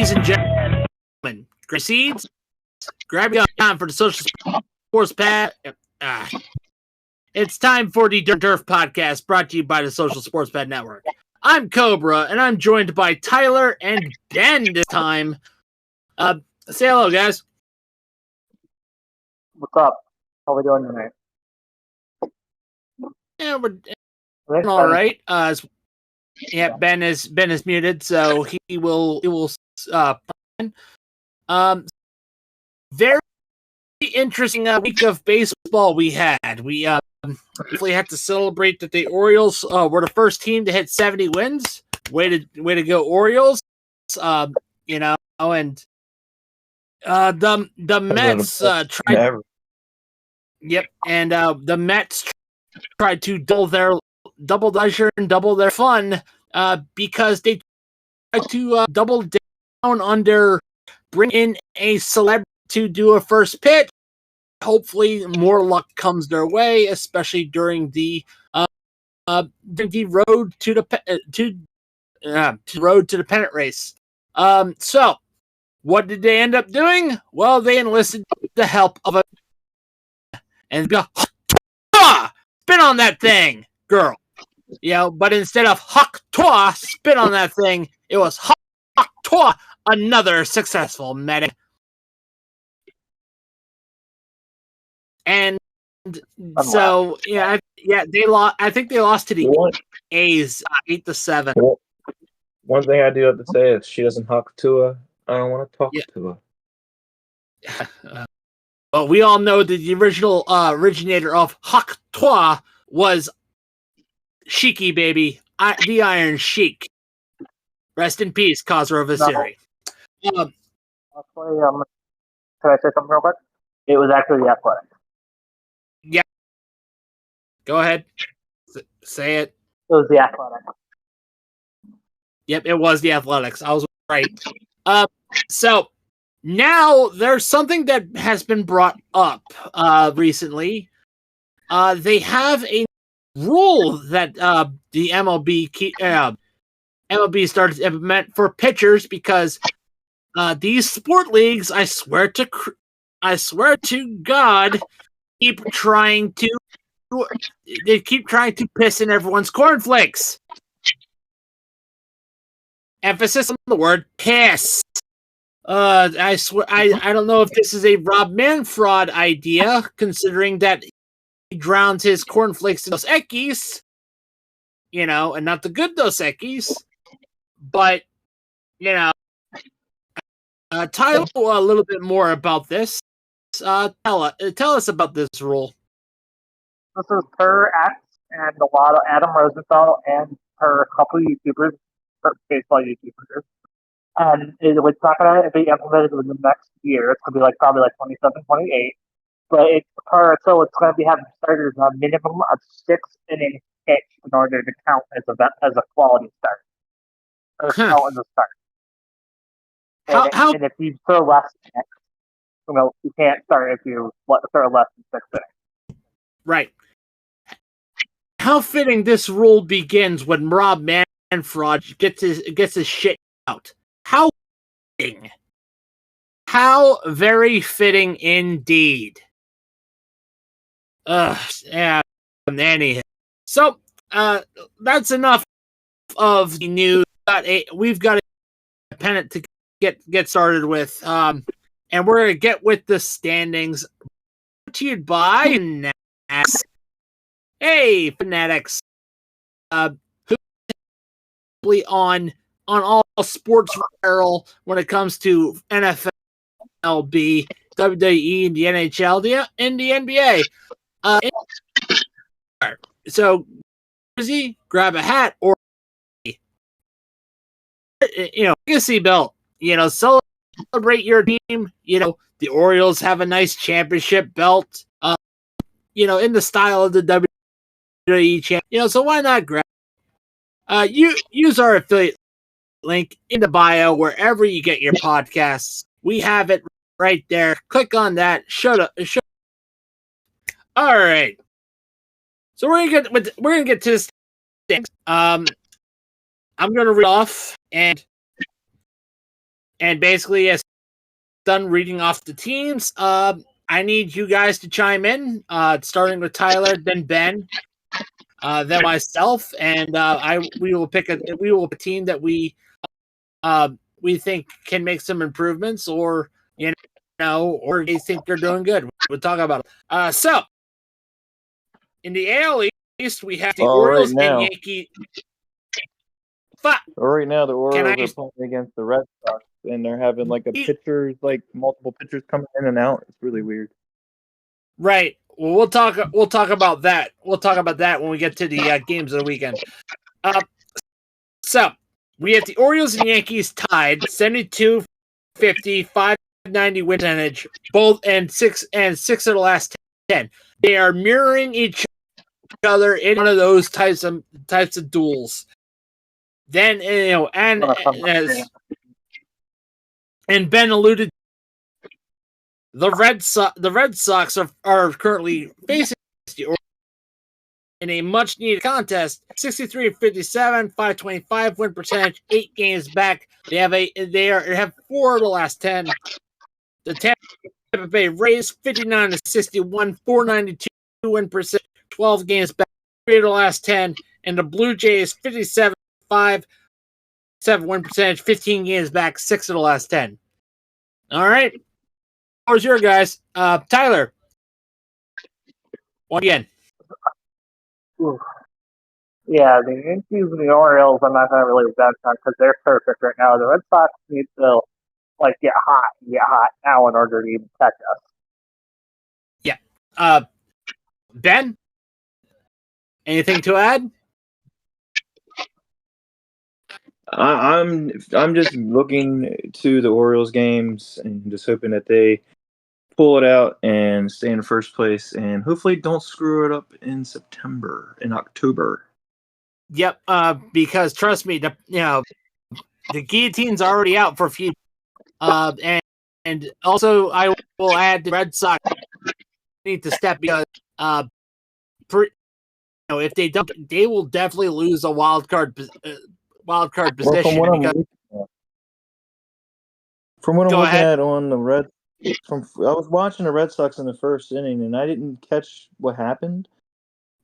Ladies and gentlemen, grab seeds, grab your time for the Social Sports Pad. It's time for the Durf Podcast, brought to you by the Social Sports Pad Network. I'm Cobra, and I'm joined by Tylor and Ben this time. Say hello, guys. What's up? How we doing tonight? Yeah, we're all right. Ben is muted, so he will. Very interesting week of baseball we had. We definitely had to celebrate that the Orioles were the first team to hit 70 wins. Way to go, Orioles! And the Mets tried. Yep, and the Mets tried to double their fun because they tried to double down on their bring in a celebrity to do a first pitch. Hopefully, more luck comes their way, especially during the road to the pennant race. So, what did they end up doing? Well, they enlisted the help of a and go spin on that thing, girl. But instead of Huck Toa spin on that thing, it was Huck Toa, another successful medic. And so, they lost. I think they lost to the A's 8-7. One thing I do have to say is she doesn't Huck Tua. I don't want to talk to her. Well, we all know that the original originator of Huck Tua was Sheiky, baby. The Iron Sheik. Rest in peace, Khosrow Vaziri. Can I say something real quick? It was actually the Athletic. Yeah. Go ahead. Say it. It was the Athletic. Yep, it was the Athletics. I was right. So now there's something that has been brought up recently. They have a rule that the MLB started to implement for pitchers because these sport leagues, I swear to God, keep trying to piss in everyone's cornflakes. Emphasis on the word piss. I swear, I don't know if this is a Rob Manfred idea, considering that he drowns his cornflakes in Dos Equis, and not the good Dos Equis. But, Tyler, a little bit more about this. Tell us about this rule. This is per X and a lot of Adam Rosenthal and per couple YouTubers, baseball YouTubers. And it's not going to be implemented within the next year. It's going to be probably 27, 28. But it's going to be having starters on a minimum of 6 innings pitch in order to count as a quality start. Or count as a start. And if you throw less innings, you can't start if you throw less than 6 innings. Right. How fitting this rule begins when Rob Manfred gets his shit out. How fitting. How very fitting indeed. Anyhow. So, that's enough of the news. We've got a pennant to get started with. And we're going to get with the standings. Brought to you by Fanatics. Hey, Fanatics. On all sports apparel when it comes to NFL, WWE, and the NHL, and the NBA. So, grab a hat or legacy belt. Celebrate your team. The Orioles have a nice championship belt. In the style of the WWE champ. So why not grab? Use our affiliate link in the bio wherever you get your podcasts. We have it right there. Click on that. Shut up. All right. So we're gonna get to this thing. I'm gonna read off and And basically, as done reading off the teams, I need you guys to chime in, starting with Tyler, then Ben, then myself, and we will pick a team that we think can make some improvements, or or they think they're doing good. We'll talk about it. So in the AL East, we have the Orioles and Yankees. Right now, the Orioles are playing against the Red Sox, and they're having multiple pitchers coming in and out. It's really weird. Right. Well, we'll talk about that. We'll talk about that when we get to the games of the weekend. So we have the Orioles and Yankees tied 72-50, 590 win percentage, both and six of the last 10. They are mirroring each other in one of those types of duels. Then and Ben alluded, the Red Sox are currently facing the Orioles in a much needed contest. 63-57, 525 win percentage, 8 games back. They have 4 of the last 10. The Tampa Bay Rays 59-61, 492 win percentage, 12 games back, 3 of the last 10, and the Blue Jays 57-5, 7 win percentage, 15 games back, 6 of the last 10. All right. How's your guys? Tyler. One again. Yeah, the Yankees and the Orioles, I'm not going to really bet on because they're perfect right now. The Red Sox need to get hot now in order to even catch us. Yeah. Ben, anything to add? I'm just looking to the Orioles games and just hoping that they pull it out and stay in first place, and hopefully don't screw it up in October. Yep. Because trust me, the guillotine's already out for a few. And also I will add the Red Sox need to step because if they don't, they will definitely lose a wild card position. From what I'm looking at on the Red, I was watching the Red Sox in the first inning, and I didn't catch what happened,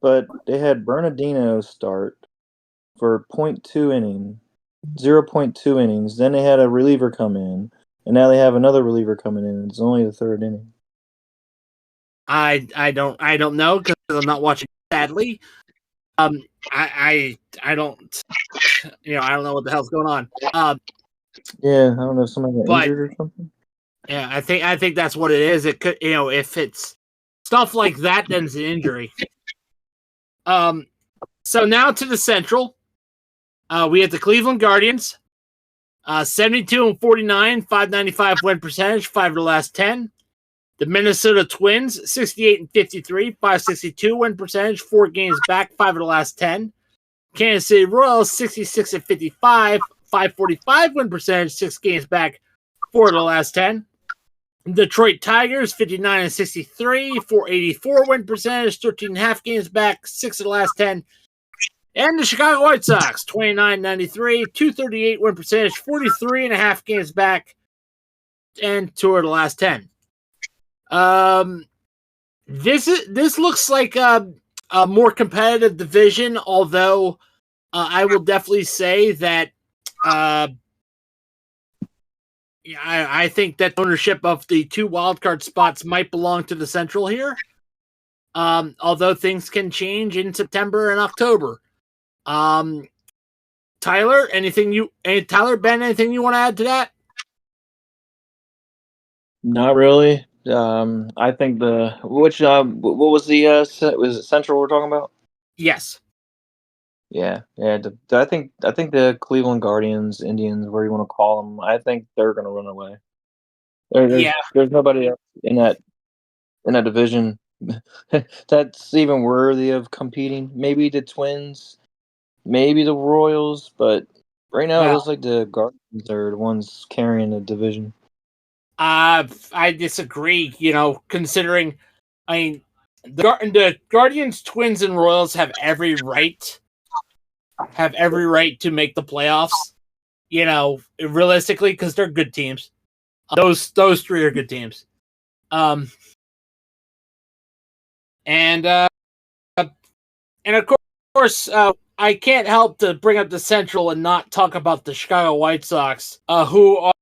but they had Bernardino start for 0.2 innings. Then they had a reliever come in, and now they have another reliever coming in. It's only the third inning. I don't know because I'm not watching. Sadly, I don't. I don't know what the hell's going on. Yeah, I don't know if somebody got injured or something. Yeah, I think that's what it is. It could, if it's stuff like that, then it's an injury. So now to the Central. We have the Cleveland Guardians, 72-49, 595 win percentage, 5 of the last 10. The Minnesota Twins, 68-53, 562 win percentage, 4 games back, 5 of the last 10. Kansas City Royals, 66-55, 545 win percentage, 6 games back, 4 of the last 10. Detroit Tigers, 59-63, 484 win percentage, 13.5 games back, 6 of the last 10. And the Chicago White Sox, 29-93, 238 win percentage, 43.5 games back, and 2 of the last 10. This looks like a more competitive division, although I will definitely say that I think that ownership of the 2 wildcard spots might belong to the Central here. Although things can change in September and October. Tyler, Ben, anything you want to add to that? Not really. I think what was was it Central we're talking about? Yes. Yeah. I think the Cleveland Guardians, Indians, whatever you want to call them, I think they're going to run away. There's nobody else in that division that's even worthy of competing. Maybe the Twins, maybe the Royals, but right now it looks like the Guardians are the ones carrying the division. I disagree. Considering, the Guardians, Twins, and Royals have every right to make the playoffs. realistically, because they're good teams. Those three are good teams. And of course, I can't help to bring up the Central and not talk about the Chicago White Sox, who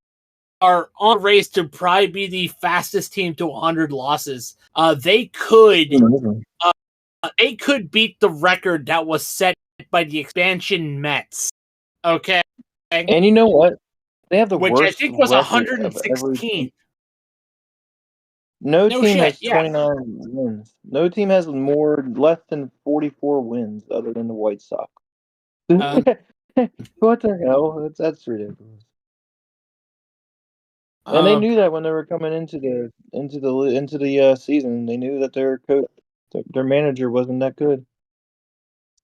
are on race to probably be the fastest team to 100 losses. They could beat the record that was set by the expansion Mets. Okay, and you know what? They have the which worst I think was record 116. No team has shit, 29 wins. No team has less than 44 wins other than the White Sox. What the hell? That's ridiculous. And they knew that when they were coming into the season. They knew that their manager wasn't that good.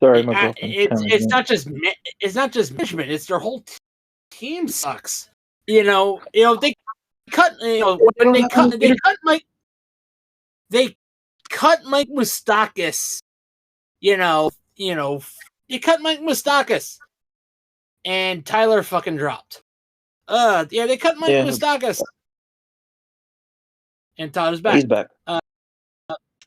Sorry, my girlfriend. It's not just management. It's their whole team sucks. They cut. When they cut Mike. They cut Mike Moustakas. You cut Mike Moustakas, and Tylor fucking dropped. They cut Mike Moustakas, and Tyler's back. He's back.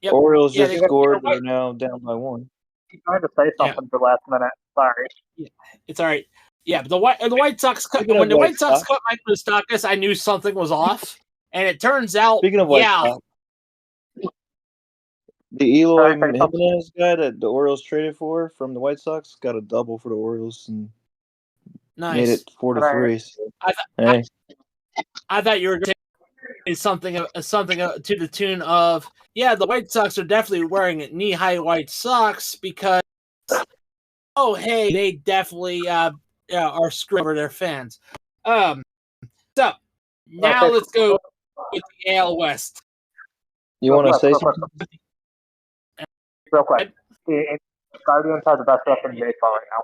Yep. Orioles just scored. They're now down by 1. He's trying to say something for the last minute. Sorry. Yeah, it's all right. Yeah, but the White Sox cut when the White Sox cut Mike Moustakas, I knew something was off, and it turns out, Speaking of White Sox, the Eloy Jimenez guy that the Orioles traded for from the White Sox got a double for the Orioles and made it 4-3. So, I thought you were going to say something to the tune of, the White Sox are definitely wearing knee-high white socks because, they definitely are screwing over their fans. So now let's go with the AL West. You want to say something? Real quick. The Guardians are the best record in baseball right now.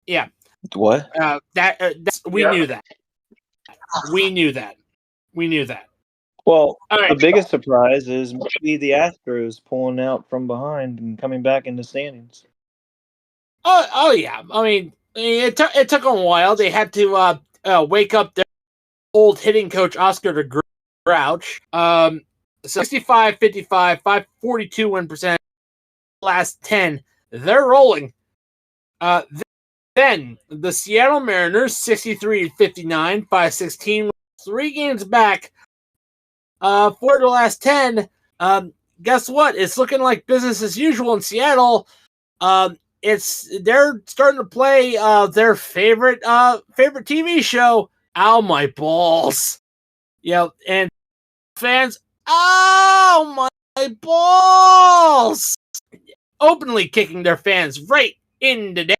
Yeah. What? We knew that. We knew that. Well, the biggest surprise is maybe the Astros pulling out from behind and coming back in the standings. Oh yeah. I mean, it took a while. They had to wake up their old hitting coach Oscar the Grouch. 65, 55, 542 win percentage. Last 10, they're rolling. Then the Seattle Mariners 63-59, 516, 3 games back. For the last 10, guess what? It's looking like business as usual in Seattle. They're starting to play their favorite TV show, Ow My Balls. And fans, ow my balls! Openly kicking their fans right in the dick.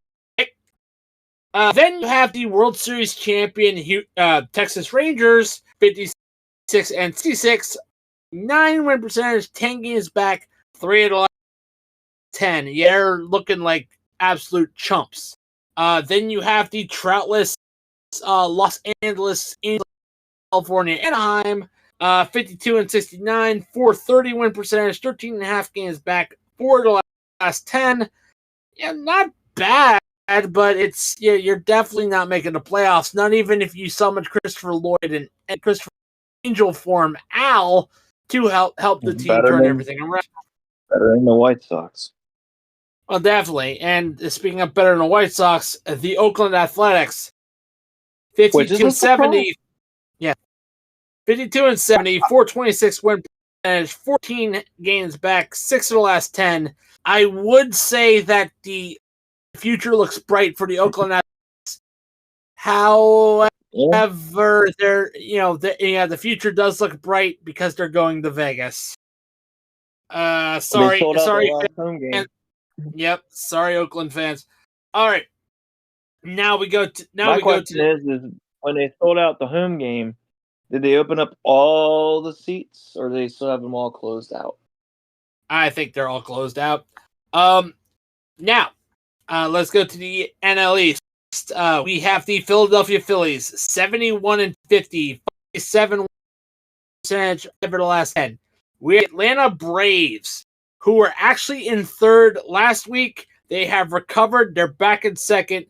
Then you have the World Series champion Texas Rangers, 56-66, 9 win percentage, 10 games back, 3 of the last 10. Yeah, they're looking like absolute chumps. Then you have the troutless Los Angeles, California, Anaheim, 52-69, 430 win percentage, 13.5 games back, 4 of the last 10. Yeah, not bad, but it's you're definitely not making the playoffs. Not even if you summon Christopher Lloyd and Christopher Angel form Al to help the team turn everything around. Better than the White Sox. Well, definitely. And speaking of better than the White Sox, the Oakland Athletics, 52-70. Yeah, 52-70, 426 win percentage, 14 games back, 6 of the last 10. I would say that the future looks bright for the Oakland Athletics. However, the future does look bright because they're going to Vegas. Sorry, fans. Yep, sorry, Oakland fans. All right, now we go to. My question is when they sold out the home game, did they open up all the seats, or do they still have them all closed out? I think they're all closed out. Now, let's go to the NL East. We have the Philadelphia Phillies, 71-50, 57% over the last 10. We have Atlanta Braves, who were actually in third last week. They have recovered. They're back in second.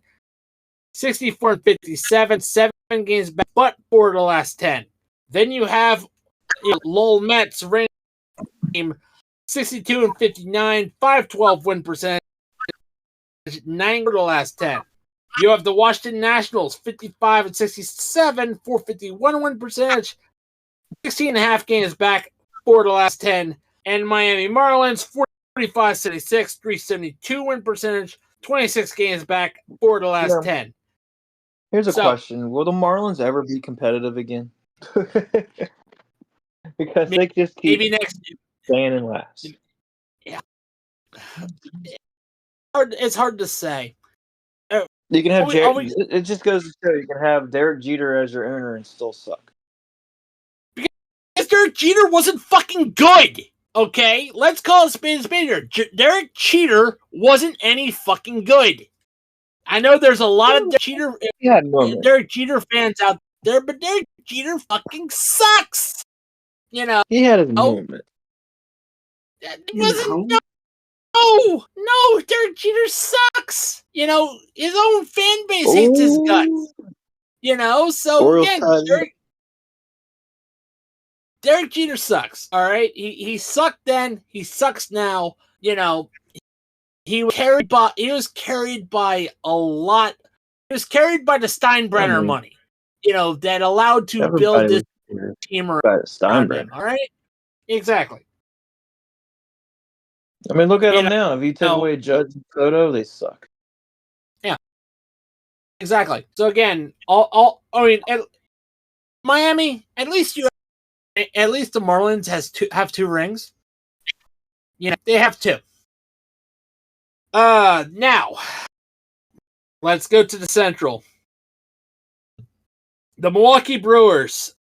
64 and 57, 7 games back, but 4 of the last 10. Then you have Lowell Mets reigning 62 and 59, 512 win percentage, 9 of the last 10. You have the Washington Nationals 55 and 67, 451 win percentage, 16 and a half games back, 4 of the last 10. And Miami Marlins 45 76, 372 win percentage, 26 games back, 4 of the last 10. Here's a question. Will the Marlins ever be competitive again? Because they just keep staying in last. Yeah. It's hard to say. You can have it just goes to show you can have Derek Jeter as your owner and still suck. Because Derek Jeter wasn't fucking good. Okay? Let's call it spade a spade here. Derek Jeter wasn't any fucking good. I know there's a lot of Derek Jeter fans out there, but Derek Jeter fucking sucks. You know, he had his moment. It wasn't. No, Derek Jeter sucks. You know, his own fan base hates his guts. You know, so again, Derek Jeter sucks. All right, he sucked then. He sucks now. You know, he was carried by a lot. He was carried by the Steinbrenner money. You know, that allowed to build this team around him. All right, exactly. I mean, look at them now. If you take away Judge and Soto, they suck. Yeah, exactly. So again, Miami, at least the Marlins have 2 rings. You know, they have 2. Now let's go to the Central. The Milwaukee Brewers,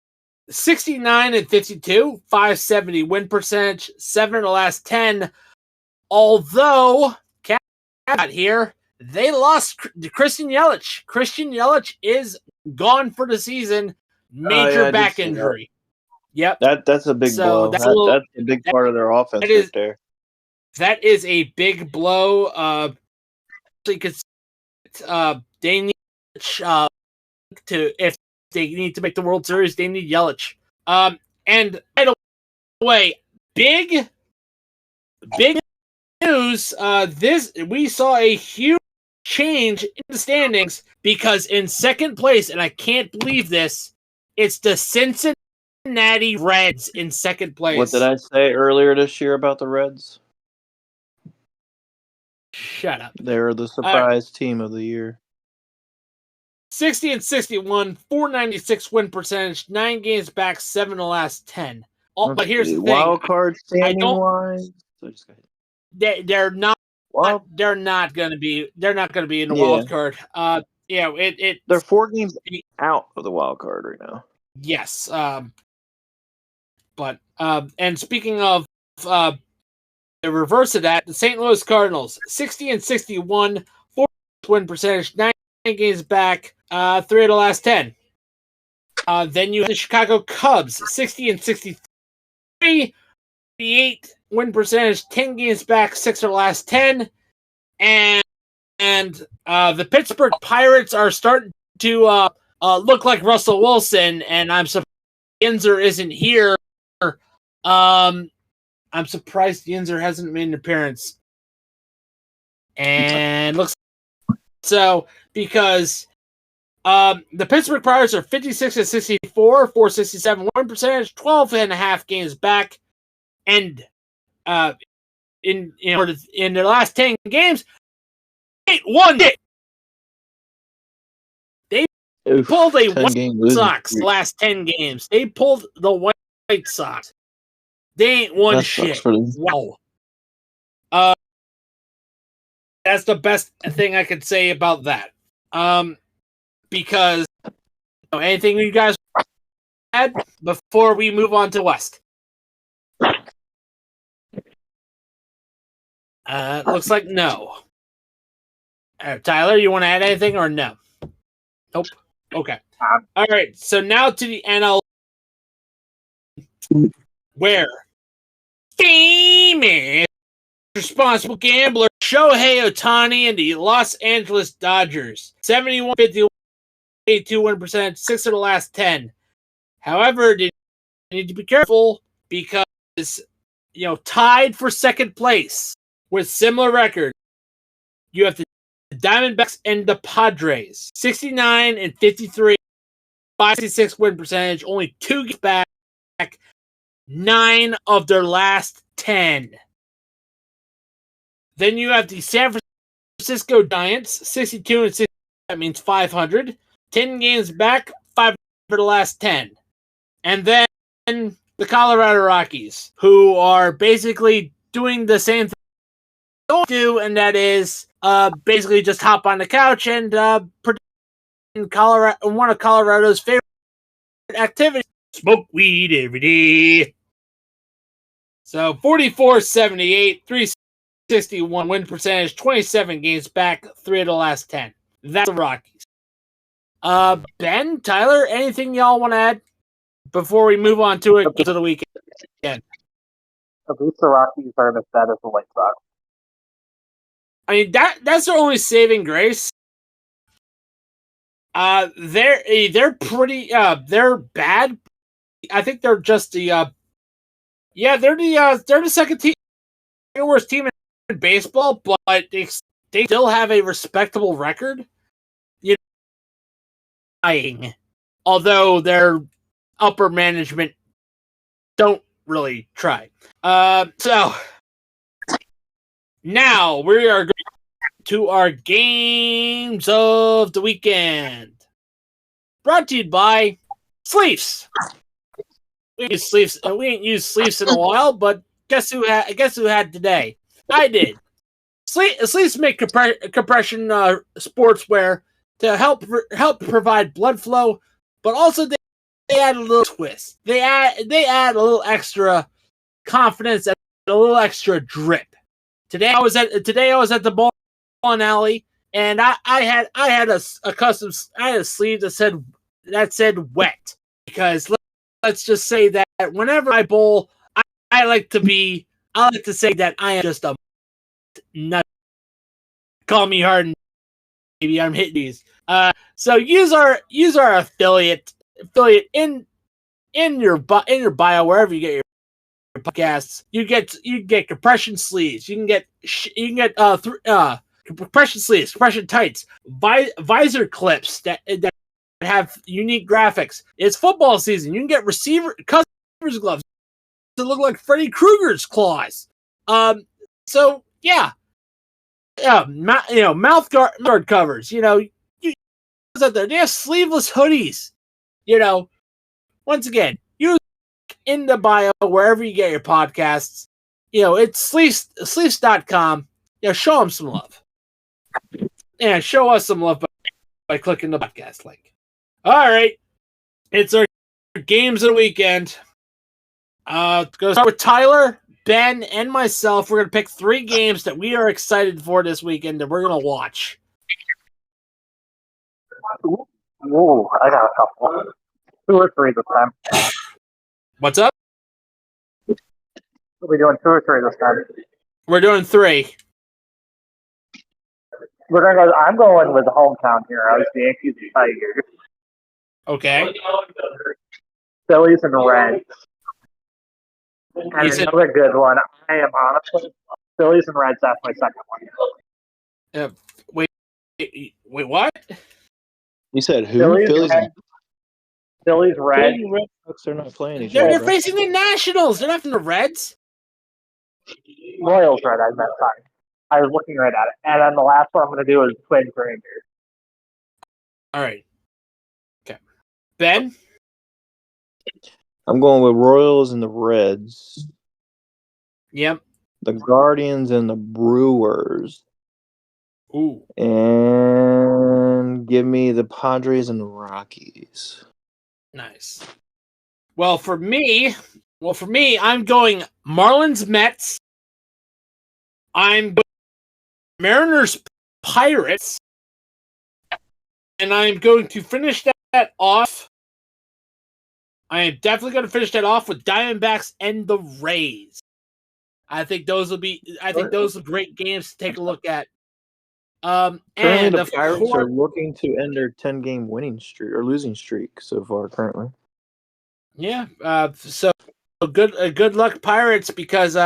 69 and 52, 570 win percentage, 7 of the last 10. Although, caveat here, they lost Christian Yelich. Christian Yelich is gone for the season. Major back injury. Yep. That's a big blow. That's a big part of their offense right there. That is a big blow. Because they need if they need to make the World Series, they need Yelich. And by the way, big news. We saw a huge change in the standings because in second place, and I can't believe this, it's the Cincinnati Reds in second place. What did I say earlier this year about the Reds? Shut up. They're the surprise team of the year. 60 and 61, 496 win percentage, 9 games back, 7 of the last 10. But here's the thing. Wild card standing wise. They're not. Well, they're not going to be in the wild card. They're 4 games out of the wild card right now. Yes. But and speaking of the reverse of that, the St. Louis Cardinals, 60 and 61, 4 win percentage, 9 games back, 3 of the last 10. Then you have the Chicago Cubs, 60 and 63, 88 win percentage, 10 games back, 6 of the last 10. And the Pittsburgh Pirates are starting to look like Russell Wilson, and I'm surprised Yinzer isn't here. I'm surprised Yinzer hasn't made an appearance. And looks so because the Pittsburgh Pirates are 56 and 64, 467 win percentage, 12 and a half games back, and in the last 10 games, they pulled a White Sox last 10 games. They pulled the White Sox. They ain't won shit. Wow. That's the best thing I could say about that. Because anything you guys add before we move on to West? Looks like no. Tyler, you want to add anything or no? Nope. Okay. All right. So now to the NL, where famous responsible gambler Shohei Ohtani and the Los Angeles Dodgers. 71-51, 82 win percentage, 6 of the last 10. However, you need to be careful because, tied for second place with similar record, you have the Diamondbacks and the Padres. 69-53, 566 win percentage, only 2 games back, 9 of their last 10. Then you have the San Francisco Giants, 62-60. That means 500. 10 games back, 5 for the last 10. And then the Colorado Rockies, who are basically doing the same thing they do, and that is basically just hop on the couch and one of Colorado's favorite activities, smoke weed every day. So 44-78, 361 win percentage, 27 games back, 3 of the last 10. That's the Rockies. Ben, Tyler, anything y'all want to add before we move on to the weekend? At least the Rockies are as bad as the White Sox. I mean, that's their only saving grace. They're pretty they're bad. I think they're just they're the second worst team in baseball, but they still have a respectable record. Although their upper management don't really try. So now we are going to our games of the weekend. Brought to you by Sleeves. We ain't used Sleeves in a while, but guess who had today? I did. Sleeves make compression sportswear to help provide blood flow, but also they add a little twist. They add a little extra confidence and a little extra drip. Today I was at the bowling alley, and I had a sleeve that said wet, because let's just say that whenever I bowl, I like to say that I am just a nut. Call me hard and maybe I'm hitting these. So use our affiliate in your bio wherever you get your podcasts. You get compression sleeves. You can get compression sleeves, compression tights, visor clips that have unique graphics. It's football season. You can get customers gloves that look like Freddy Krueger's claws. So yeah. Mouth guard covers. You out there, they have sleeveless hoodies. Once again, use in the bio wherever you get your podcasts. It's sleeves.com. Show them some love. Yeah, show us some love by clicking the podcast link. All right, it's our games of the weekend. Going to start with Tyler, Ben, and myself. We're going to pick 3 games that we are excited for this weekend that we're going to watch. Ooh, I got a couple. 2 or 3 this time. What's up? Are we doing 2 or 3 this time? We're doing 3. I'm going with the hometown heroes, the Yankees and Tigers. Okay. Phillies and Reds. And another good one. I am honestly Phillies and Reds. That's my second one. Wait, what? You said who? Phillies Reds. Phillies Red Sox are not playing each other. They're facing the Nationals. They're not from the Reds. Royals Red. I meant, sorry. I was looking right at it. And then the last one I'm going to do is Twins Rangers. All right. Okay. Ben? I'm going with Royals and the Reds. Yep. The Guardians and the Brewers. Ooh. And give me the Padres and the Rockies. Nice. Well, for me, I'm going Marlins Mets. I'm going Mariners Pirates. And I'm going to finish that off. I am definitely going to finish that off with Diamondbacks and the Rays. I think those are great games to take a look at. Currently, And the Pirates are looking to end their 10-game winning streak or losing streak so far. Currently, yeah. So good luck, Pirates, because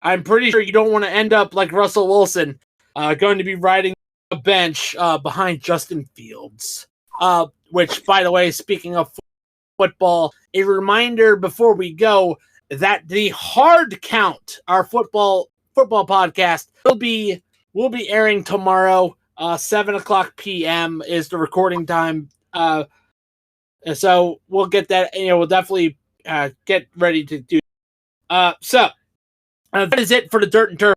I'm pretty sure you don't want to end up like Russell Wilson, going to be riding a bench behind Justin Fields. Which, by the way, speaking of football, a reminder before we go that the Hard Count, our football podcast, will be airing tomorrow. 7:00 p.m. is the recording time. So we'll get that. We'll definitely get ready to do. So that is it for the Dirt and Turf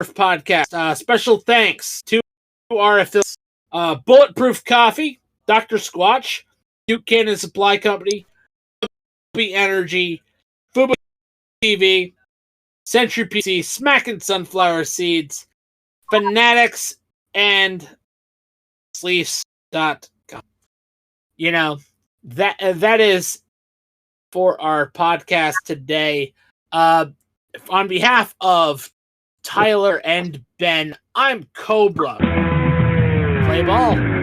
podcast. Special thanks to our affiliates, Bulletproof Coffee, Dr. Squatch, Duke Cannon Supply Company, Fubi Energy, Fubo TV, Century PC, Smackin' Sunflower Seeds, Fanatics, and Sleeves.com. That is for our podcast today. On behalf of Tylor and Ben, I'm Cobra. Play ball.